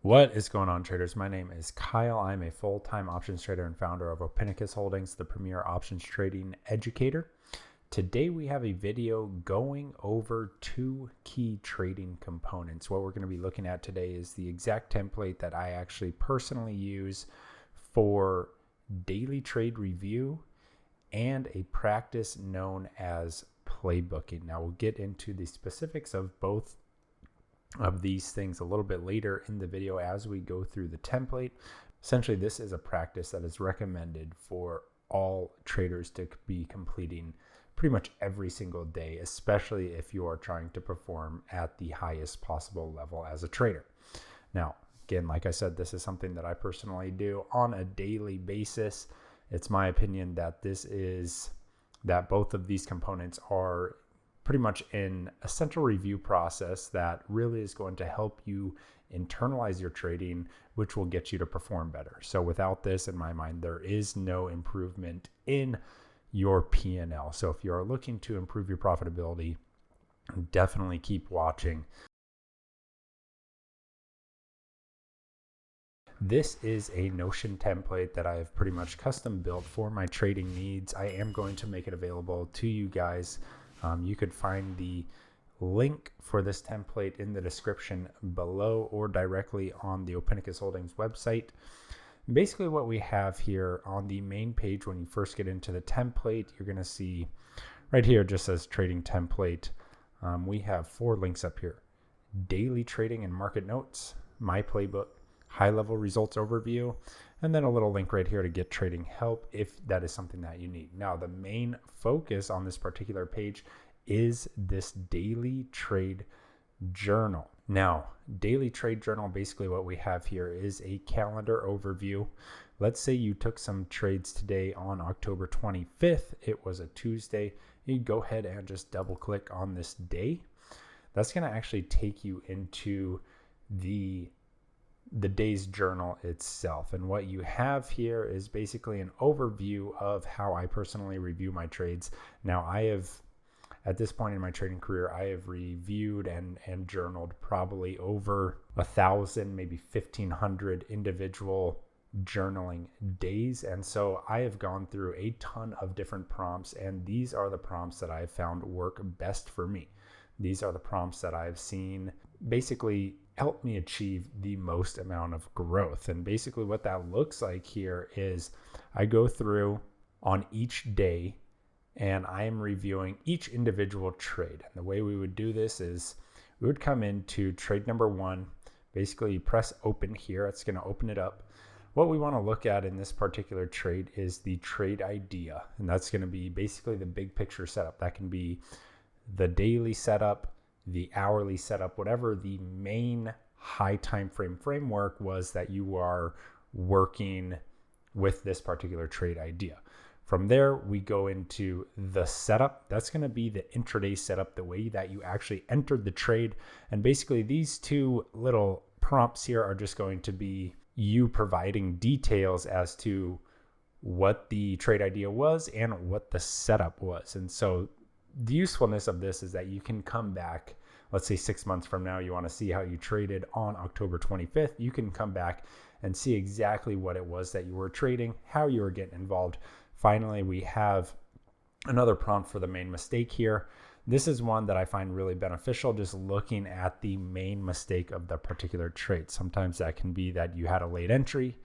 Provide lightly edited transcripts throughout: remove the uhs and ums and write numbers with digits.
What is going on, traders? My name is Kyle. I'm a full-time options trader and founder of Opinicus Holdings, the premier options trading educator. Today we have a video going over two key trading components. What we're going to be looking at today is the exact template that I actually personally use for daily trade review and a practice known as playbooking. Now we'll get into the specifics of both of these things a little bit later in the video as we go through the template. Essentially, this is a practice that is recommended for all traders to be completing pretty much every single day, especially if you are trying to perform at the highest possible level as a trader. Now, again, like I said, this is something that I personally do on a daily basis. It's my opinion that both of these components are pretty much in a central review process that really is going to help you internalize your trading, which will get you to perform better. So without this, in my mind, there is no improvement in your P&L. So if you're looking to improve your profitability, definitely keep watching. This is a Notion template that I have pretty much custom built for my trading needs. I am going to make it available to you guys. You could find the link for this template in the description below or directly on the Opinicus Holdings website. Basically what we have here on the main page, when you first get into the template, you're going to see right here, it just says trading template. We have 4 links up here: daily trading and market notes, my playbook, high level results overview, and then a little link right here to get trading help if that is something that you need. Now, the main focus on this particular page is this daily trade journal. Now, daily trade journal, basically what we have here is a calendar overview. Let's say you took some trades today on October 25th. It was a Tuesday. You go ahead and just double click on this day. That's going to actually take you into the day's journal itself. And what you have here is basically an overview of how I personally review my trades. Now, at this point in my trading career, I have reviewed and journaled probably over 1,000, maybe 1,500 individual journaling days. And so I have gone through a ton of different prompts, and these are the prompts that I've found work best for me. These are the prompts that I've seen basically help me achieve the most amount of growth. And basically what that looks like here is I go through on each day and I am reviewing each individual trade. And the way we would do this is we would come into trade number 1, basically press open here. It's going to open it up. What we want to look at in this particular trade is the trade idea. And that's going to be basically the big picture setup. That can be the daily setup, the hourly setup, whatever the main high time frame framework was that you are working with this particular trade idea. From there, we go into the setup. That's going to be the intraday setup, the way that you actually entered the trade. And basically these 2 little prompts here are just going to be you providing details as to what the trade idea was and what the setup was. And so the usefulness of this is that you can come back, let's say 6 months from now, you want to see how you traded on October 25th. You can come back and see exactly what it was that you were trading, how you were getting involved. Finally, we have another prompt for the main mistake here. This is one that I find really beneficial, just looking at the main mistake of the particular trade. Sometimes that can be that you had a late entry,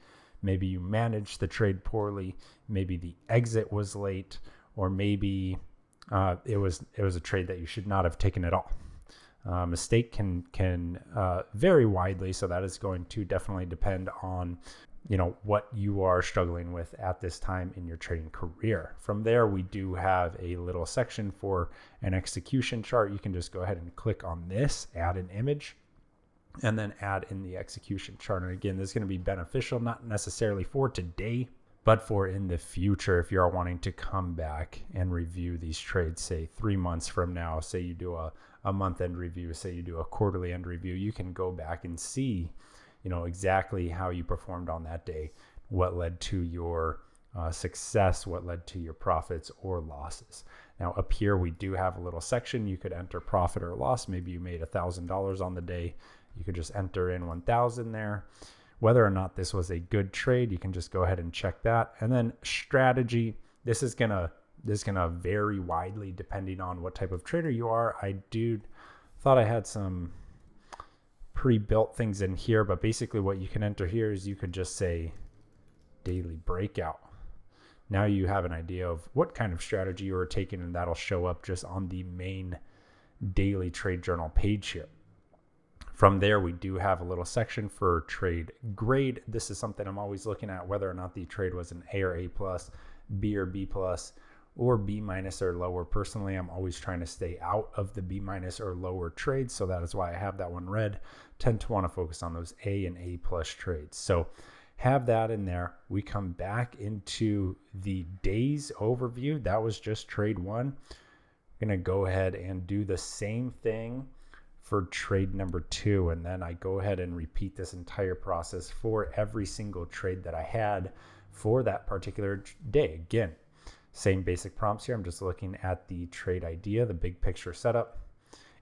maybe you managed the trade poorly, maybe the exit was late, or maybe it was a trade that you should not have taken at all. Mistake can vary widely, so that is going to definitely depend on what you are struggling with at this time in your trading career. From there, we do have a little section for an execution chart. You can just go ahead and click on this, add an image, and then add in the execution chart. And again, this is going to be beneficial, not necessarily for today, but for in the future, if you are wanting to come back and review these trades, say 3 months from now, say you do a month end review, say you do a quarterly end review, you can go back and see exactly how you performed on that day, what led to your success, what led to your profits or losses. Now up here, we do have a little section. You could enter profit or loss. Maybe you made $1,000 on the day You could just enter in 1,000 there. Whether or not this was a good trade, you can just go ahead and check that. And then strategy, this is gonna vary widely depending on what type of trader you are. I thought I had some pre-built things in here, but basically what you can enter here is you could just say daily breakout. Now you have an idea of what kind of strategy you are taking, and that'll show up just on the main daily trade journal page here. From there, we do have a little section for trade grade. This is something I'm always looking at, whether or not the trade was an A or A plus, B or B plus, or B minus or lower. Personally, I'm always trying to stay out of the B minus or lower trades, so that is why I have that one red. Tend to want to focus on those A and A plus trades. So have that in there. We come back into the days overview. That was just trade one. I'm going to go ahead and do the same thing for trade number two, and then I go ahead and repeat this entire process for every single trade that I had for that particular day. Again, same basic prompts here. I'm just looking at the trade idea, the big picture setup,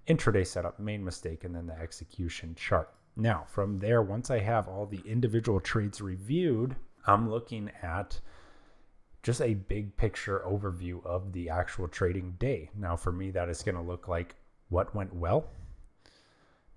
intraday setup, main mistake, and then the execution chart. Now, from there, once I have all the individual trades reviewed, I'm looking at just a big picture overview of the actual trading day. Now, for me, that is going to look like what went well,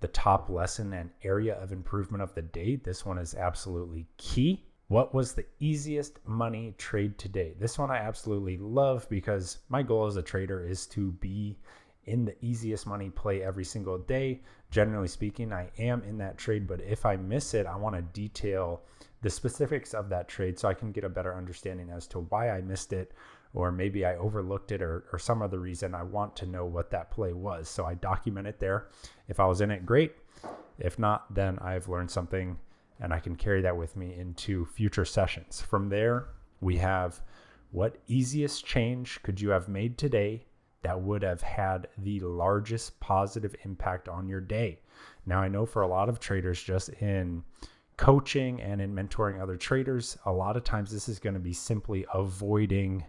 the top lesson and area of improvement of the day. This one is absolutely key. What was the easiest money trade today? This one I absolutely love because my goal as a trader is to be in the easiest money play every single day. Generally speaking, I am in that trade, but if I miss it, I want to detail the specifics of that trade so I can get a better understanding as to why I missed it, or maybe I overlooked it, or some other reason. I want to know what that play was. So I document it there. If I was in it, great. If not, then I've learned something and I can carry that with me into future sessions. From there, we have what easiest change could you have made today that would have had the largest positive impact on your day. Now, I know for a lot of traders, just in coaching and in mentoring other traders, a lot of times this is going to be simply avoiding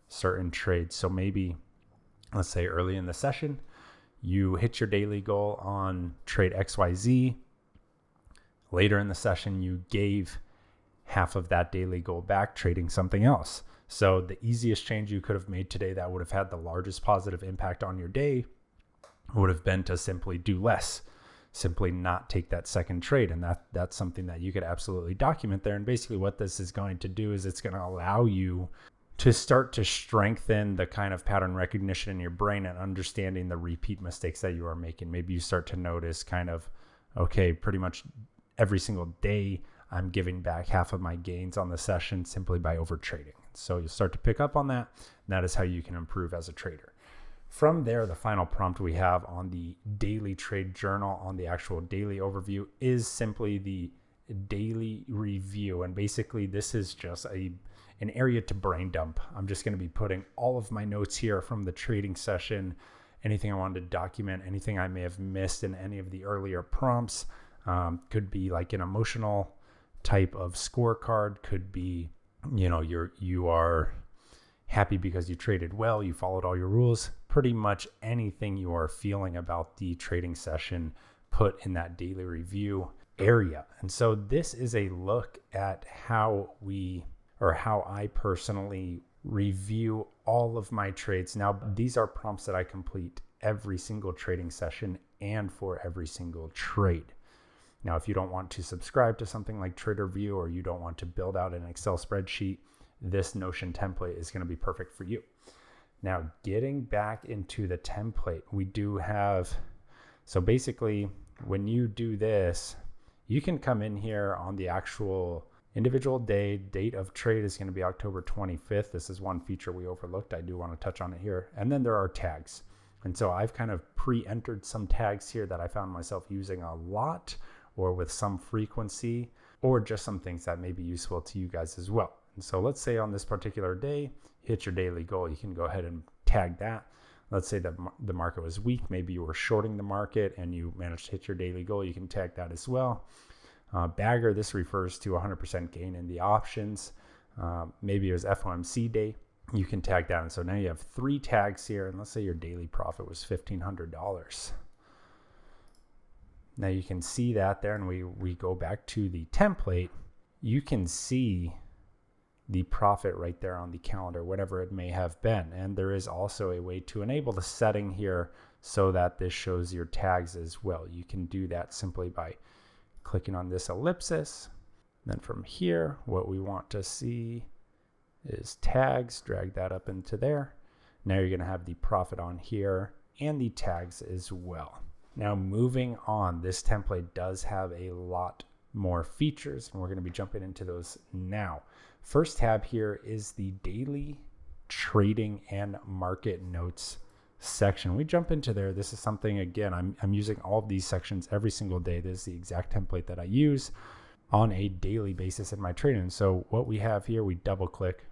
certain trades. So maybe, let's say early in the session, you hit your daily goal on trade XYZ. Later in the session, you gave half of that daily goal back trading something else. So the easiest change you could have made today that would have had the largest positive impact on your day would have been to simply do less, simply not take that second trade. And that's something that you could absolutely document there. And basically what this is going to do is it's going to allow you to start to strengthen the kind of pattern recognition in your brain and understanding the repeat mistakes that you are making. Maybe you start to notice kind of, okay, pretty much every single day I'm giving back half of my gains on the session simply by over trading. So you'll start to pick up on that. And that is how you can improve as a trader. From there, the final prompt we have on the daily trade journal, on the actual daily overview, is simply the daily review. And basically this is just an area to brain dump. I'm just going to be putting all of my notes here from the trading session, anything I wanted to document, anything I may have missed in any of the earlier prompts. Could be like an emotional type of scorecard, could be, you are happy because you traded well, you followed all your rules. Pretty much anything you are feeling about the trading session, put in that daily review area. And so this is a look at how I personally review all of my trades. Now, these are prompts that I complete every single trading session and for every single trade. Now, if you don't want to subscribe to something like TraderView, or you don't want to build out an Excel spreadsheet, this Notion template is going to be perfect for you. Now, getting back into the template, we do have, so basically when you do this, you can come in here on the actual individual day. Date of trade is going to be October 25th. This is one feature we overlooked. I do want to touch on it here. And then there are tags. And so I've kind of pre-entered some tags here that I found myself using a lot, or with some frequency, or just some things that may be useful to you guys as well. And so let's say on this particular day, hit your daily goal, you can go ahead and tag that. Let's say that the market was weak. Maybe you were shorting the market and you managed to hit your daily goal. You can tag that as well. Bagger, this refers to 100% gain in the options. Maybe it was FOMC day. You can tag that. And so now you have 3 tags here. And let's say your daily profit was $1,500. Now you can see that there, and we go back to the template. You can see the profit right there on the calendar, whatever it may have been. And there is also a way to enable the setting here so that this shows your tags as well. You can do that simply by clicking on this ellipsis. Then from here, what we want to see is tags. Drag that up into there. Now you're going to have the profit on here and the tags as well. Now moving on, this template does have a lot more features, and we're going to be jumping into those now. First tab here is the daily trading and market notes section. We jump into there. This is something, again, I'm using all of these sections every single day. This is the exact template that I use on a daily basis in my trading. So what we have here, we double click.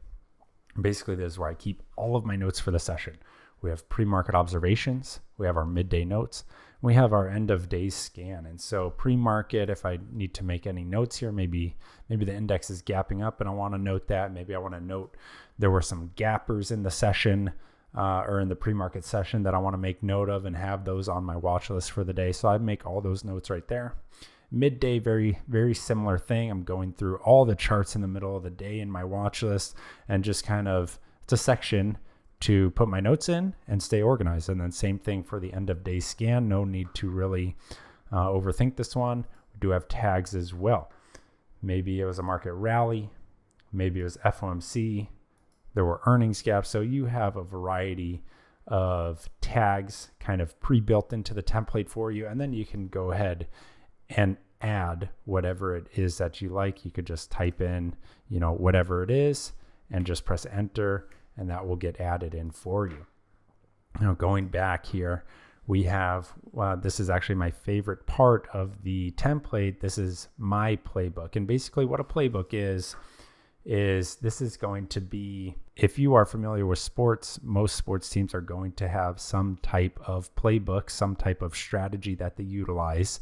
Basically, this is where I keep all of my notes for the session. We have pre-market observations. We have our midday notes. We have our end of day scan. And so pre-market, if I need to make any notes here, maybe the index is gapping up and I want to note that. Maybe I want to note there were some gappers in the session or in the pre-market session that I want to make note of and have those on my watch list for the day. So I make all those notes right there. Midday, very, very similar thing. I'm going through all the charts in the middle of the day in my watch list and just kind of, it's a section to put my notes in and stay organized. And then same thing for the end of day scan. No need to really overthink this one. We do have tags as well. Maybe it was a market rally. Maybe it was FOMC. There were earnings gaps. So you have a variety of tags kind of pre-built into the template for you. And then you can go ahead and add whatever it is that you like. You could just type in, whatever it is and just press enter, and that will get added in for you. Now going back here, we have, this is actually my favorite part of the template. This is my playbook. And basically what a playbook is this is going to be, if you are familiar with sports, most sports teams are going to have some type of playbook, some type of strategy that they utilize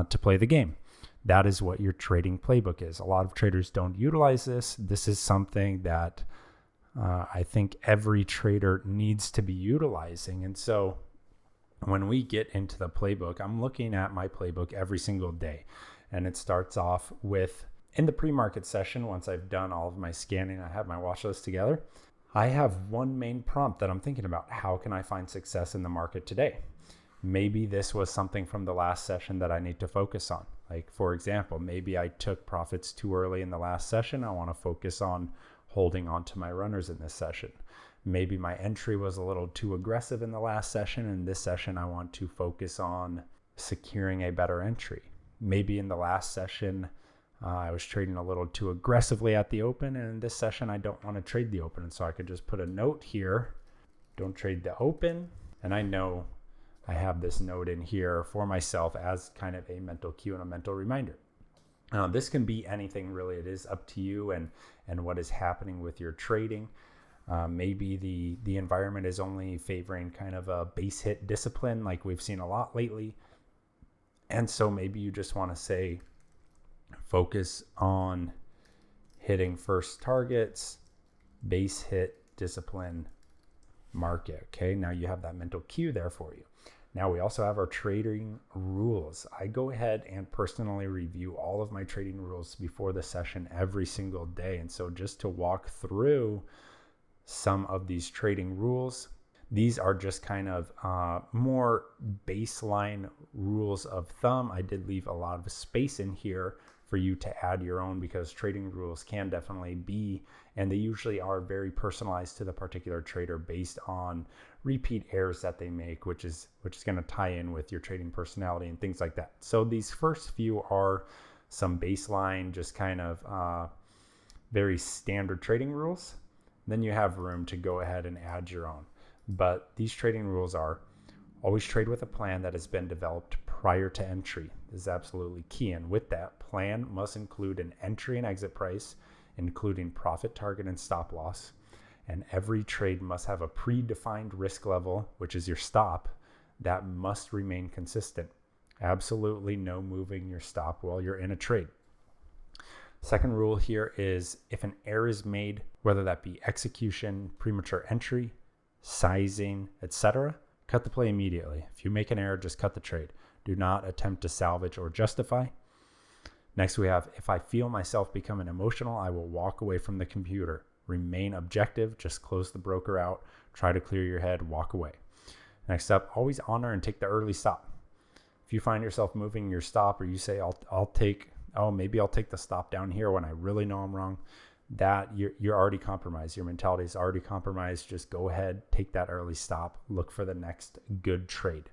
to play the game. That is what your trading playbook is. A lot of traders don't utilize this. This is something that I think every trader needs to be utilizing. And so when we get into the playbook, I'm looking at my playbook every single day. And it starts off with, in the pre-market session, once I've done all of my scanning, I have my watch list together, I have one main prompt that I'm thinking about. How can I find success in the market today? Maybe this was something from the last session that I need to focus on. Like, for example, maybe I took profits too early in the last session. I want to focus on holding on to my runners in this session. Maybe my entry was a little too aggressive in the last session. In this session, I want to focus on securing a better entry. Maybe in the last session, I was trading a little too aggressively at the open. And in this session, I don't want to trade the open. And so I could just put a note here, don't trade the open. And I know I have this note in here for myself as kind of a mental cue and a mental reminder. This can be anything really. It is up to you and what is happening with your trading. Maybe the environment is only favoring kind of a base hit discipline like we've seen a lot lately. And so maybe you just want to say, focus on hitting first targets, base hit discipline market. Okay, now you have that mental cue there for you. Now we also have our trading rules. I go ahead and personally review all of my trading rules before the session every single day. And so just to walk through some of these trading rules, these are just kind of more baseline rules of thumb. I did leave a lot of space in here for you to add your own, because trading rules can definitely be, and they usually are very personalized to the particular trader based on repeat errors that they make, which is going to tie in with your trading personality and things like that. So these first few are some baseline, just kind of very standard trading rules. Then you have room to go ahead and add your own. But these trading rules are: always trade with a plan that has been developed prior to entry. This is absolutely key. And with that, plan must include an entry and exit price, including profit target and stop loss. And every trade must have a predefined risk level, which is your stop, that must remain consistent. Absolutely no moving your stop while you're in a trade. Second rule here is, if an error is made, whether that be execution, premature entry, sizing, etc., cut the play immediately. If you make an error, just cut the trade. Do not attempt to salvage or justify. Next, we have, if I feel myself becoming emotional, I will walk away from the computer. Remain objective, just close the broker out, try to clear your head, walk away. Next up, always honor and take the early stop. If you find yourself moving your stop, or you say, maybe I'll take the stop down here when I really know I'm wrong, that you're already compromised. Your mentality is already compromised. Just go ahead, take that early stop, look for the next good trade.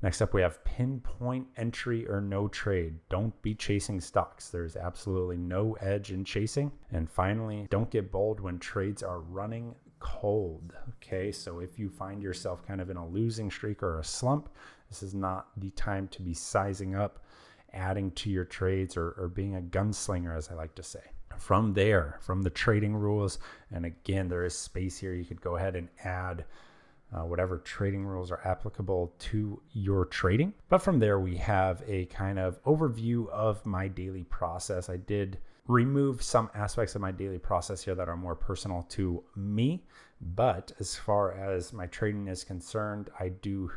Next up, we have pinpoint entry or no trade. Don't be chasing stocks. There's absolutely no edge in chasing. And finally, don't get bold when trades are running cold. Okay, so if you find yourself kind of in a losing streak or a slump, this is not the time to be sizing up, adding to your trades, or being a gunslinger, as I like to say. From there, from the trading rules, and again, there is space here. You could go ahead and add whatever trading rules are applicable to your trading. But from there, we have a kind of overview of my daily process. I did remove some aspects of my daily process here that are more personal to me. But as far as my trading is concerned, I do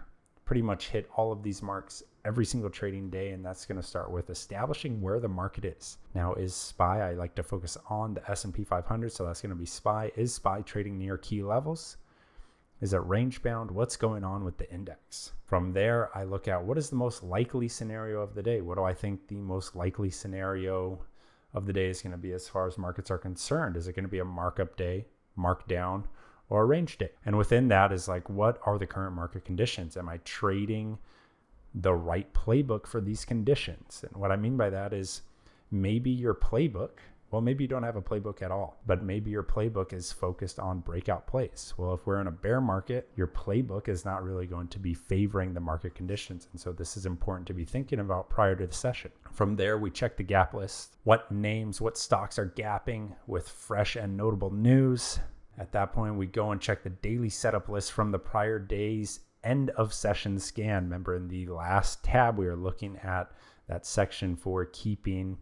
pretty much hit all of these marks every single trading day. And that's going to start with establishing where the market is. Now, is SPY, I like to focus on the S&P 500. So that's going to be SPY. Is SPY trading near key levels? Is it range bound? What's going on with the index? From there, I look at what is the most likely scenario of the day? What do I think the most likely scenario of the day is going to be as far as markets are concerned? Is it going to be a markup day, markdown, or a range day? And within that is like, what are the current market conditions? Am I trading the right playbook for these conditions? And what I mean by that is maybe your playbook, well, maybe you don't have a playbook at all, but maybe your playbook is focused on breakout plays. Well, if we're in a bear market, your playbook is not really going to be favoring the market conditions. And so this is important to be thinking about prior to the session. From there, we check the gap list. What names, what stocks are gapping with fresh and notable news? At that point, we go and check the daily setup list from the prior day's end of session scan. Remember, in the last tab, we were looking at that section for keeping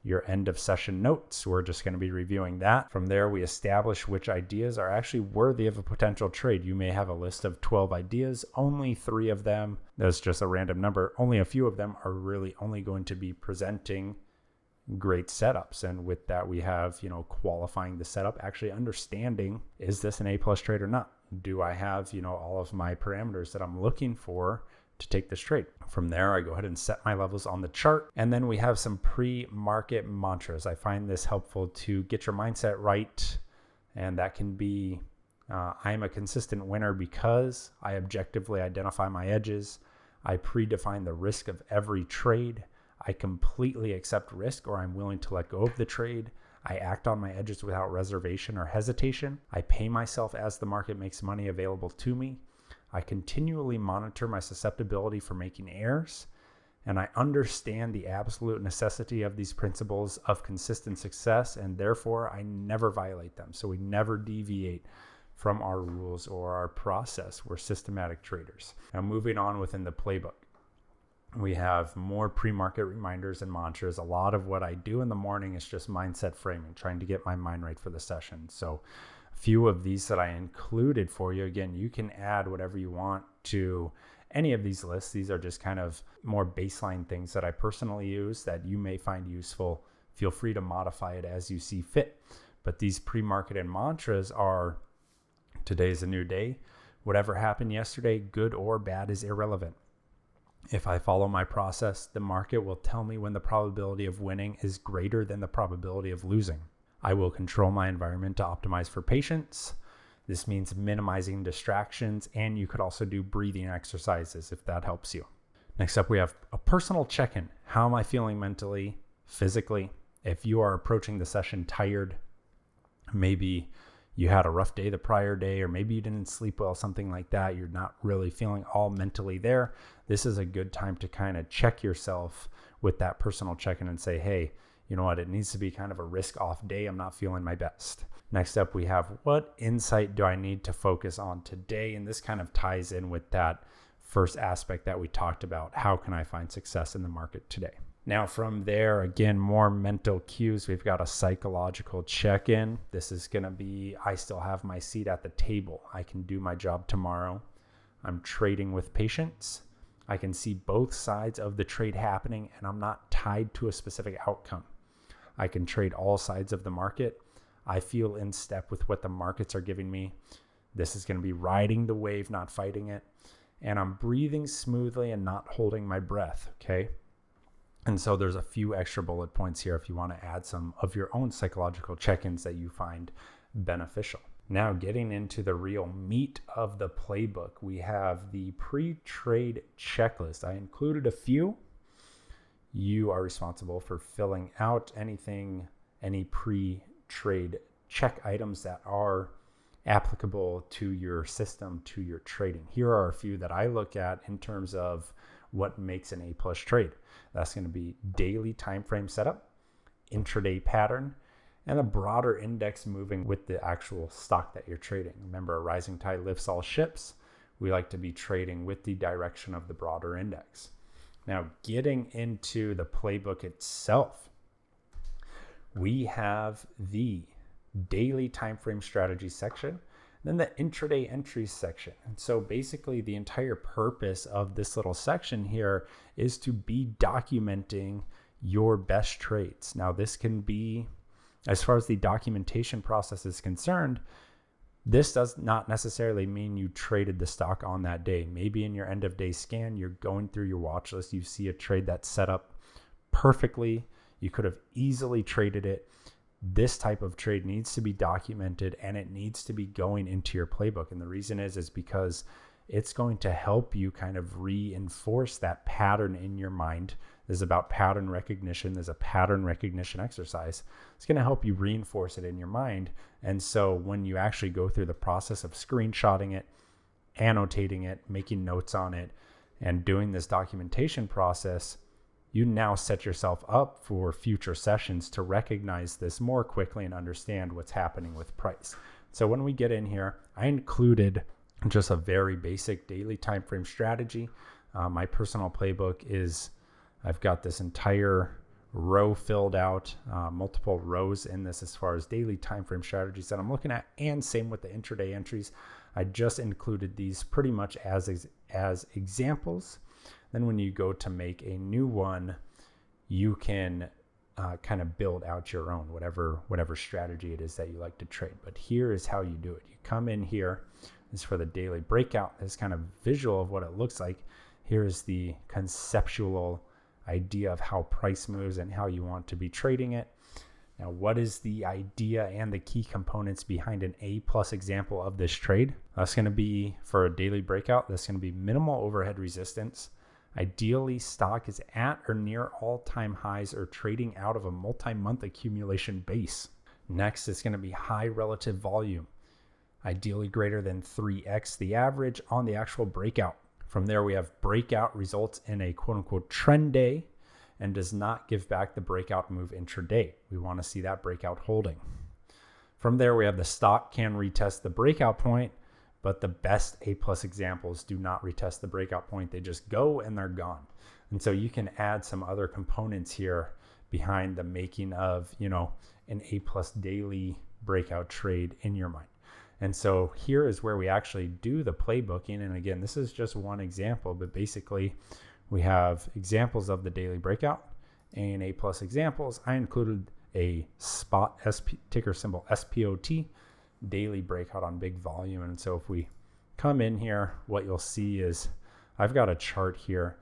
your end of session notes. We're just going to be reviewing that. From there, we establish which ideas are actually worthy of a potential trade. You may have a list of 12 ideas, only 3 of them, that's just a random number, only a few of them are really only going to be presenting great setups. And with that, we have, qualifying the setup, actually understanding, is this an A+ trade or not? Do I have, all of my parameters that I'm looking for to take this trade? From there, I go ahead and set my levels on the chart. And then we have some pre-market mantras. I find this helpful to get your mindset right. And that can be, I'm a consistent winner because I objectively identify my edges. I predefine the risk of every trade. I completely accept risk, or I'm willing to let go of the trade. I act on my edges without reservation or hesitation. I pay myself as the market makes money available to me. I continually monitor my susceptibility for making errors, and I understand the absolute necessity of these principles of consistent success, and therefore I never violate them. So we never deviate from our rules or our process. We're systematic traders. Now, moving on within the playbook, we have more pre-market reminders and mantras. A lot of what I do in the morning is just mindset framing, trying to get my mind right for the session. So few of these that I included for you. Again, you can add whatever you want to any of these lists. These are just kind of more baseline things that I personally use that you may find useful. Feel free to modify it as you see fit. But these pre-market and mantras are, today's a new day. Whatever happened yesterday, good or bad, is irrelevant. If I follow my process, the market will tell me when the probability of winning is greater than the probability of losing. I will control my environment to optimize for patience. This means minimizing distractions, and you could also do breathing exercises if that helps you. Next up, we have a personal check-in. How am I feeling mentally, physically? If you are approaching the session tired, maybe you had a rough day the prior day, or maybe you didn't sleep well, something like that. You're not really feeling all mentally there. This is a good time to kind of check yourself with that personal check-in and say, hey, you know what? It needs to be kind of a risk-off day. I'm not feeling my best. Next up, we have what insight do I need to focus on today? And this kind of ties in with that first aspect that we talked about. How can I find success in the market today? Now from there, again, more mental cues. We've got a psychological check-in. This is going to be, I still have my seat at the table. I can do my job tomorrow. I'm trading with patience. I can see both sides of the trade happening, and I'm not tied to a specific outcome. I can trade all sides of the market. I feel in step with what the markets are giving me. This is going to be riding the wave, not fighting it. And I'm breathing smoothly and not holding my breath, okay? And so there's a few extra bullet points here if you want to add some of your own psychological check-ins that you find beneficial. Now, getting into the real meat of the playbook, we have the pre-trade checklist. I included a few. You are responsible for filling out any pre-trade check items that are applicable to your system, to your trading. Here are a few that I look at in terms of what makes an A+ trade. That's going to be daily time frame setup, intraday pattern, and a broader index moving with the actual stock that you're trading. Remember, a rising tide lifts all ships. We like to be trading with the direction of the broader index. Now, getting into the playbook itself, we have the daily time frame strategy section, then the intraday entries section. And so basically the entire purpose of this little section here is to be documenting your best trades. Now, this can be, as far as the documentation process is concerned, this does not necessarily mean you traded the stock on that day. Maybe in your end of day scan, you're going through your watch list, you see a trade that's set up perfectly. You could have easily traded it. This type of trade needs to be documented, and it needs to be going into your playbook. And the reason is because it's going to help you kind of reinforce that pattern in your mind. This is about pattern recognition. There's a pattern recognition exercise. It's going to help you reinforce it in your mind. And so when you actually go through the process of screenshotting it, annotating it, making notes on it, and doing this documentation process, you now set yourself up for future sessions to recognize this more quickly and understand what's happening with price. So when we get in here, I included just a very basic daily time frame strategy. My personal playbook is, I've got this entire row filled out, multiple rows in this as far as daily time frame strategies that I'm looking at, and same with the intraday entries. I just included these pretty much as examples. Then when you go to make a new one, you can kind of build out your own, whatever strategy it is that you like to trade. But here is how you do it. You come in here. This is for the daily breakout. This kind of visual of what it looks like. Here is the conceptual idea of how price moves and how you want to be trading it. Now, what is the idea and the key components behind an A+ example of this trade? That's going to be, for a daily breakout, that's going to be minimal overhead resistance. Ideally, stock is at or near all-time highs or trading out of a multi-month accumulation base. Next, it's going to be high relative volume, ideally greater than 3x the average on the actual breakout. From there, we have breakout results in a quote-unquote trend day and does not give back the breakout move intraday. We want to see that breakout holding. From there, we have the stock can retest the breakout point, but the best A+ examples do not retest the breakout point. They just go and they're gone. And so you can add some other components here behind the making of, an A+ daily breakout trade in your mind. And so here is where we actually do the playbooking. And again, this is just one example, but basically we have examples of the daily breakout and A+ examples. I included a spot ticker symbol SPOT daily breakout on big volume. And so if we come in here, what you'll see is I've got a chart here,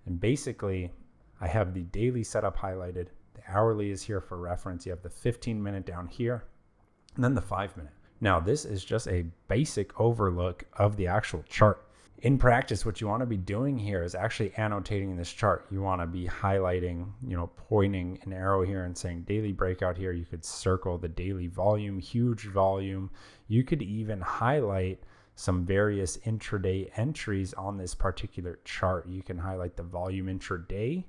and basically I have the daily setup highlighted. The hourly is here for reference. You have the 15-minute down here, and then the 5-minute. Now, this is just a basic overlook of the actual chart. In practice, what you want to be doing here is actually annotating this chart. You want to be highlighting, pointing an arrow here and saying daily breakout here. You could circle the daily volume, huge volume. You could even highlight some various intraday entries on this particular chart. You can highlight the volume intraday.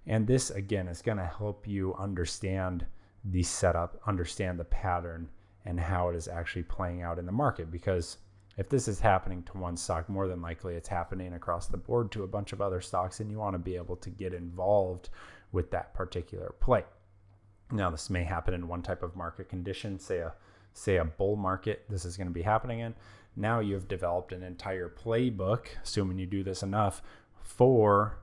And this, again, is going to help you understand the setup, understand the pattern, and how it is actually playing out in the market. Because if this is happening to one stock, more than likely it's happening across the board to a bunch of other stocks, and you want to be able to get involved with that particular play. Now, this may happen in one type of market condition, say a bull market. This is going to be happening in. Now you've developed an entire playbook, assuming you do this enough, for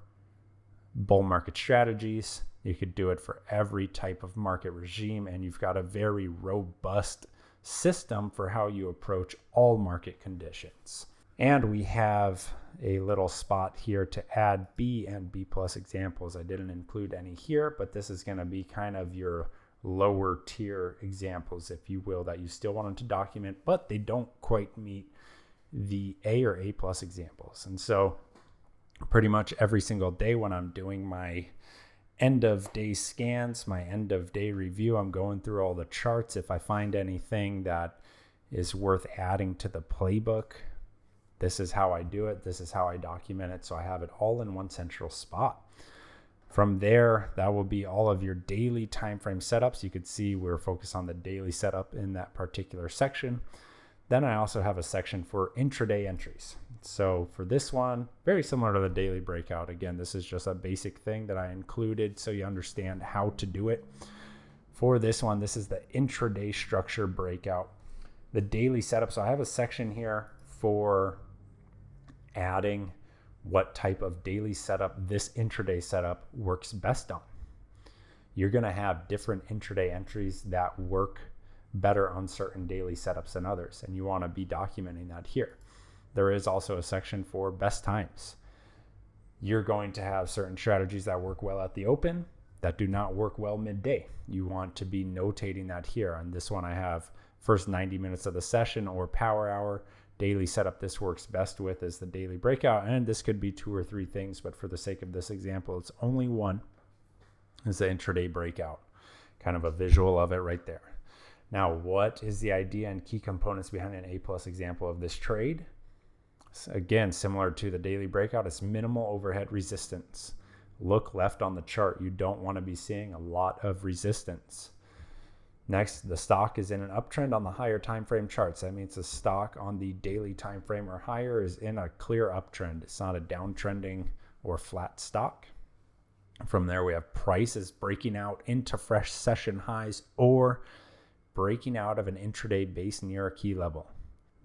bull market strategies. You could do it for every type of market regime, and you've got a very robust system for how you approach all market conditions. And we have a little spot here to add B and B plus examples. I didn't include any here, but this is going to be kind of your lower tier examples, if you will, that you still wanted to document, but they don't quite meet the A or A plus examples. And so pretty much every single day when I'm doing my end of day scans, my end of day review, I'm going through all the charts. If I find anything that is worth adding to the playbook, this is how I do it. This is how I document it. So I have it all in one central spot. From there, that will be all of your daily time frame setups. You could see we're focused on the daily setup in that particular section. Then I also have a section for intraday entries. So for this one, very similar to the daily breakout. Again, this is just a basic thing that I included so you understand how to do it. For this one, this is the intraday structure breakout, the daily setup. So I have a section here for adding what type of daily setup this intraday setup works best on. You're going to have different intraday entries that work better on certain daily setups than others, and you want to be documenting that here. There is also a section for best times. You're going to have certain strategies that work well at the open that do not work well midday. You want to be notating that here. On this one, I have first 90 minutes of the session or power hour. Daily setup this works best with is the daily breakout, and this could be 2 or 3 things, but for the sake of this example, it's only one, is the intraday breakout. Kind of a visual of it right there. Now, what is the idea and key components behind an A plus example of this trade? So again, similar to the daily breakout, it's minimal overhead resistance. Look left on the chart. You don't want to be seeing a lot of resistance. Next, the stock is in an uptrend on the higher time frame charts. That means the stock on the daily time frame or higher is in a clear uptrend. It's not a downtrending or flat stock. From there, we have prices breaking out into fresh session highs or breaking out of an intraday base near a key level.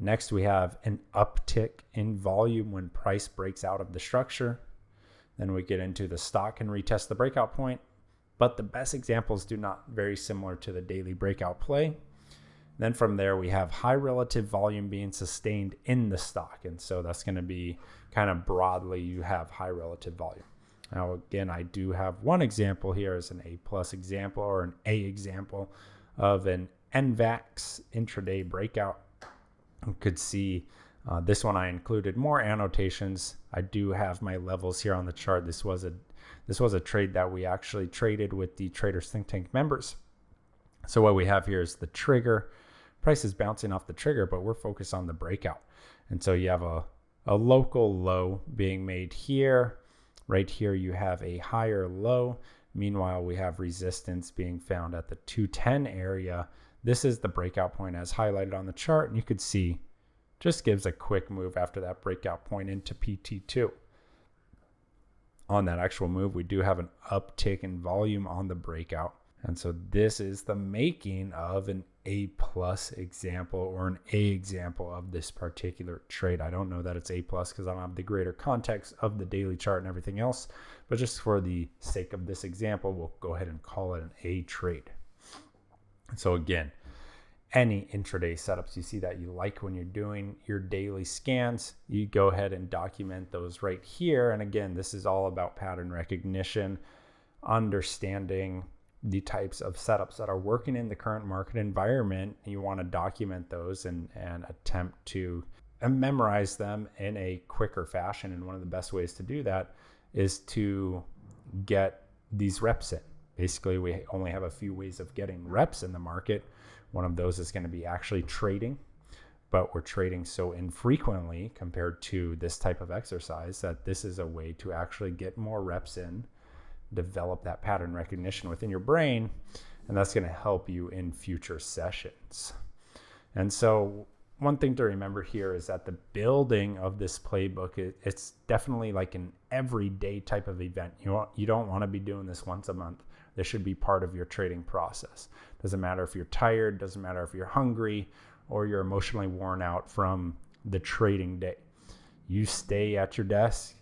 Next, we have an uptick in volume when price breaks out of the structure. Then we get into the stock can retest the breakout point, but the best examples do not very similar to the daily breakout play. Then from there, we have high relative volume being sustained in the stock. And so that's going to be kind of broadly, you have high relative volume. Now, again, I do have one example here as an A plus example or an A example of an NVAX intraday breakout. You could see this one I included more annotations. I do have my levels here on the chart. This was a trade that we actually traded with the Traders Think Tank members. So what we have here is the trigger. Price is bouncing off the trigger, but we're focused on the breakout. And so you have a local low being made here. Right here you have a higher low. Meanwhile, we have resistance being found at the 210 area. This is the breakout point as highlighted on the chart, and you could see just gives a quick move after that breakout point into PT2. On that actual move, we do have an uptick in volume on the breakout. And so this is the making of an A plus example or an A example of this particular trade. I don't know that it's A plus because I don't have the greater context of the daily chart and everything else, but just for the sake of this example, we'll go ahead and call it an A trade. So again, any intraday setups you see that you like when you're doing your daily scans, you go ahead and document those right here. And again, this is all about pattern recognition, understanding the types of setups that are working in the current market environment. You want to document those and attempt to memorize them in a quicker fashion. And one of the best ways to do that is to get these reps in. Basically, we only have a few ways of getting reps in the market. One of those is going to be actually trading, but we're trading so infrequently compared to this type of exercise that this is a way to actually get more reps in, develop that pattern recognition within your brain, and that's going to help you in future sessions. And so one thing to remember here is that the building of this playbook, it's definitely like an everyday type of event. You don't want to be doing this once a month. This should be part of your trading process. Doesn't matter if you're tired, doesn't matter if you're hungry, or you're emotionally worn out from the trading day. You stay at your desk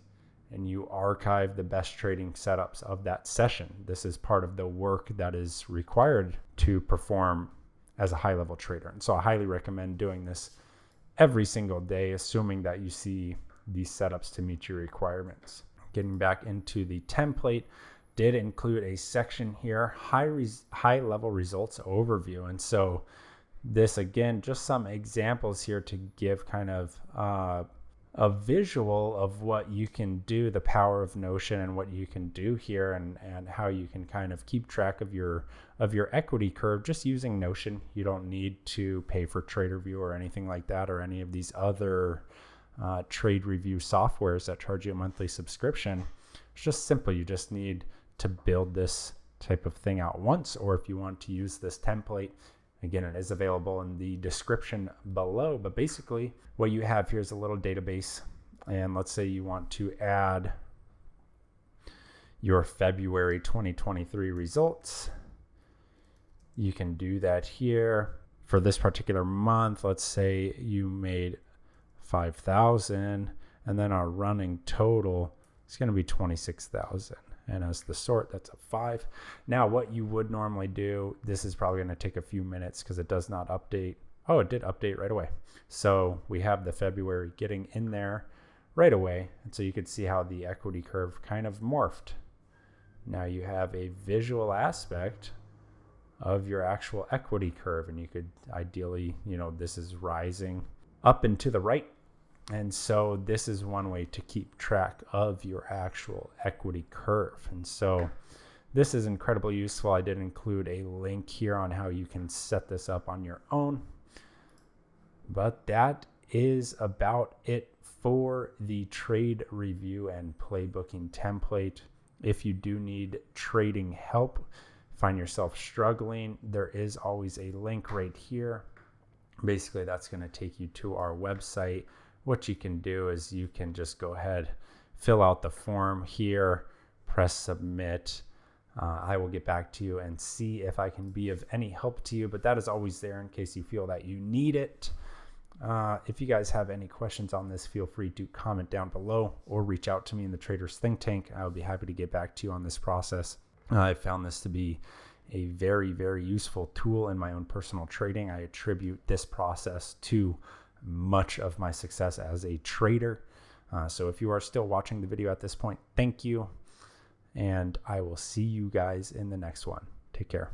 and you archive the best trading setups of that session. This is part of the work that is required to perform as a high-level trader. And so I highly recommend doing this every single day, assuming that you see these setups to meet your requirements. Getting back into the template, did include a section here, high level results overview. And so this, again, just some examples here to give kind of a visual of what you can do, the power of Notion and what you can do here, and how you can kind of keep track of your equity curve just using Notion. You don't need to pay for TraderView or anything like that, or any of these other trade review softwares that charge you a monthly subscription. It's just simple. You just need to build this type of thing out once, or if you want to use this template, again, it is available in the description below. But basically what you have here is a little database, and let's say you want to add your February 2023 results. You can do that here. For this particular month, let's say you made 5,000, and then our running total is going to be 26,000. And as the sort, that's a 5. Now, what you would normally do, this is probably going to take a few minutes because it does not update. Oh, it did update right away. So we have the February getting in there right away. And so you could see how the equity curve kind of morphed. Now you have a visual aspect of your actual equity curve. And you could ideally, this is rising up and to the right. And so this is one way to keep track of your actual equity curve. And so this is incredibly useful. I did include a link here on how you can set this up on your own. But that is about it for the trade review and playbooking template. If you do need trading help, find yourself struggling, there is always a link right here. Basically, that's going to take you to our website. What you can do is you can just go ahead, fill out the form here, press submit. I will get back to you and see if I can be of any help to you, but that is always there in case you feel that you need it. If you guys have any questions on this, feel free to comment down below or reach out to me in the Traders Think Tank. I will be happy to get back to you on this process. I found this to be a very, very useful tool in my own personal trading. I attribute this process to much of my success as a trader. So if you are still watching the video at this point, thank you. And I will see you guys in the next one. Take care.